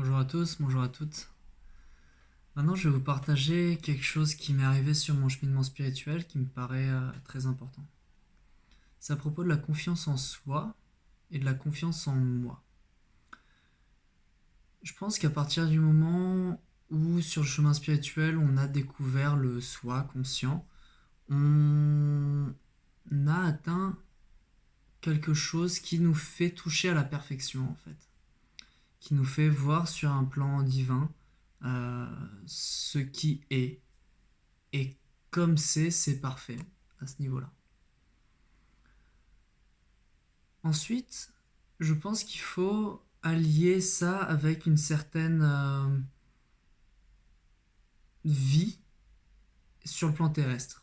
Bonjour à tous, bonjour à toutes. Maintenant, je vais vous partager quelque chose qui m'est arrivé sur mon cheminement spirituel qui me paraît très important. C'est à propos de la confiance en soi et de la confiance en moi. Je pense qu'à partir du moment où sur le chemin spirituel, on a découvert le soi conscient, on a atteint quelque chose qui nous fait toucher à la perfection en fait, qui nous fait voir sur un plan divin euh, ce qui est. Et comme c'est parfait à ce niveau-là. Ensuite, je pense qu'il faut allier ça avec une certaine vie sur le plan terrestre.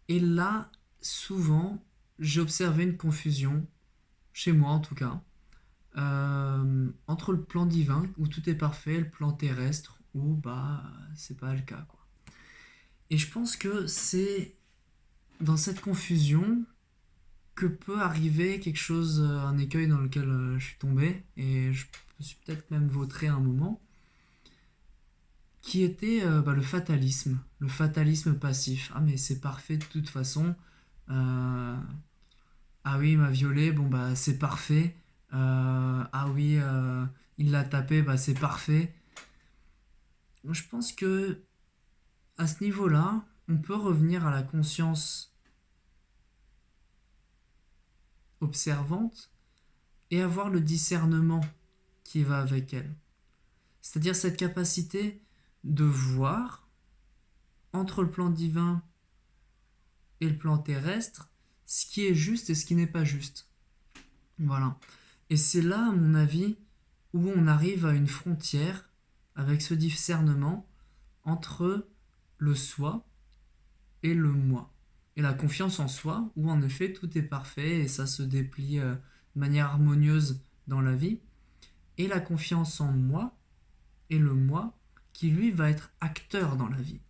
Et là, souvent, j'ai observé une confusion, chez moi en tout cas, entre le plan divin, où tout est parfait, et le plan terrestre, où bah c'est pas le cas, quoi. Et je pense que c'est dans cette confusion que peut arriver quelque chose, un écueil dans lequel je suis tombé, et je me suis peut-être même vautré à un moment, qui était le fatalisme passif. Ah mais c'est parfait de toute façon. Euh, ah oui, il m'a violé, bon bah c'est parfait. Ah oui, il l'a tapé, bah c'est parfait. Je pense que à ce niveau-là, on peut revenir à la conscience observante et avoir le discernement qui va avec elle. C'est-à-dire cette capacité de voir entre le plan divin et le plan terrestre ce qui est juste et ce qui n'est pas juste. Voilà. Et c'est là, à mon avis, où on arrive à une frontière avec ce discernement entre le soi et le moi. Et la confiance en soi, où en effet tout est parfait et ça se déplie de manière harmonieuse dans la vie. Et la confiance en moi et le moi qui lui va être acteur dans la vie.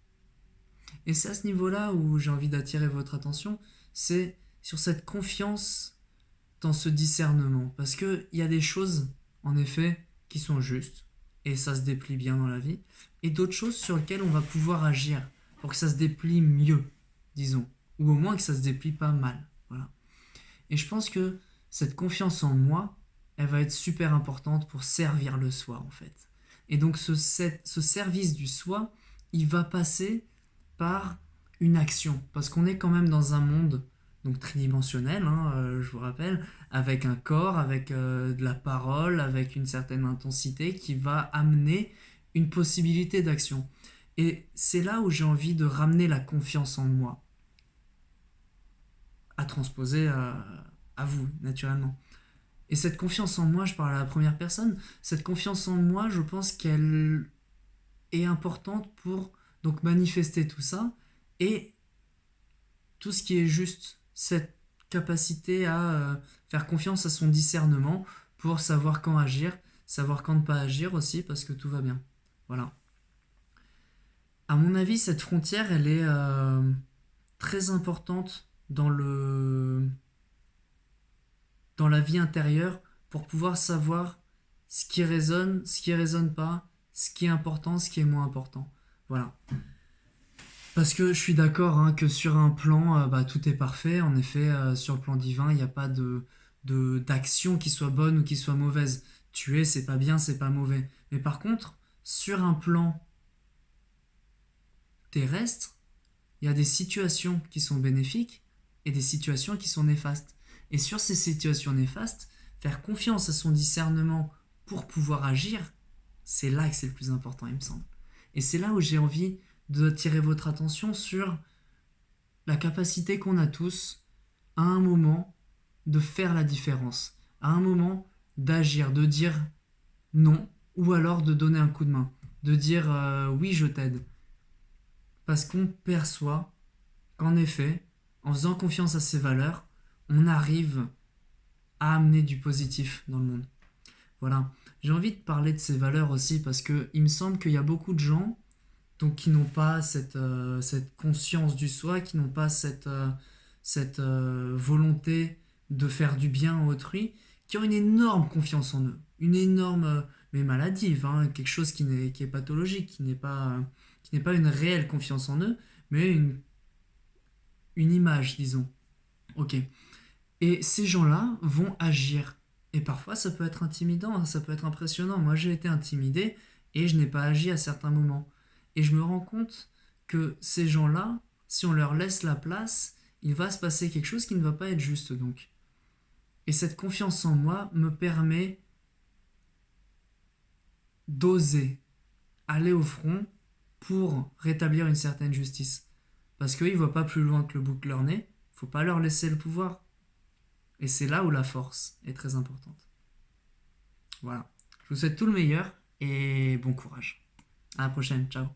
Et c'est à ce niveau-là où j'ai envie d'attirer votre attention, c'est sur cette confiance dans ce discernement. Parce qu'il y a des choses, en effet, qui sont justes, et ça se déplie bien dans la vie, et d'autres choses sur lesquelles on va pouvoir agir pour que ça se déplie mieux, disons, ou au moins que ça se déplie pas mal. Voilà. Et je pense que cette confiance en moi, elle va être super importante pour servir le soi, en fait. Et donc ce service du soi, il va passer par une action. Parce qu'on est quand même dans un monde donc tridimensionnel, hein, je vous rappelle, avec un corps, avec de la parole, avec une certaine intensité qui va amener une possibilité d'action. Et c'est là où j'ai envie de ramener la confiance en moi, à transposer à vous, naturellement. Et cette confiance en moi, je parle à la première personne, cette confiance en moi, je pense qu'elle est importante pour donc manifester tout ça et tout ce qui est juste, cette capacité à faire confiance à son discernement pour savoir quand agir, savoir quand ne pas agir aussi parce que tout va bien. Voilà. À mon avis, cette frontière, elle est très importante dans la vie intérieure pour pouvoir savoir ce qui résonne pas, ce qui est important, ce qui est moins important. Voilà. Parce que je suis d'accord hein, que sur un plan, bah, tout est parfait. En effet, sur le plan divin, il n'y a pas d'action qui soit bonne ou qui soit mauvaise. Tuer, c'est pas bien, c'est pas mauvais. Mais par contre, sur un plan terrestre, il y a des situations qui sont bénéfiques et des situations qui sont néfastes. Et sur ces situations néfastes, faire confiance à son discernement pour pouvoir agir, c'est là que c'est le plus important, il me semble. Et c'est là où j'ai envie d'attirer votre attention sur la capacité qu'on a tous, à un moment, de faire la différence, à un moment, d'agir, de dire non, ou alors de donner un coup de main, de dire oui, je t'aide. Parce qu'on perçoit qu'en effet, en faisant confiance à ses valeurs, on arrive à amener du positif dans le monde. Voilà. J'ai envie de parler de ces valeurs aussi parce que il me semble qu'il y a beaucoup de gens donc, qui n'ont pas cette conscience du soi, qui n'ont pas cette volonté de faire du bien à autrui, qui ont une énorme confiance en eux, une énorme, mais maladive, hein, quelque chose qui est pathologique, qui n'est pas une réelle confiance en eux, mais une image, disons. Ok. Et ces gens-là vont agir. Et parfois, ça peut être intimidant, hein, ça peut être impressionnant. Moi, j'ai été intimidé et je n'ai pas agi à certains moments. Et je me rends compte que ces gens-là, si on leur laisse la place, il va se passer quelque chose qui ne va pas être juste donc. Et cette confiance en moi me permet d'oser aller au front pour rétablir une certaine justice. Parce qu'ils ne voient pas plus loin que le bout de leur nez, il ne faut pas leur laisser le pouvoir. Et c'est là où la force est très importante. Voilà. Je vous souhaite tout le meilleur et bon courage. À la prochaine. Ciao.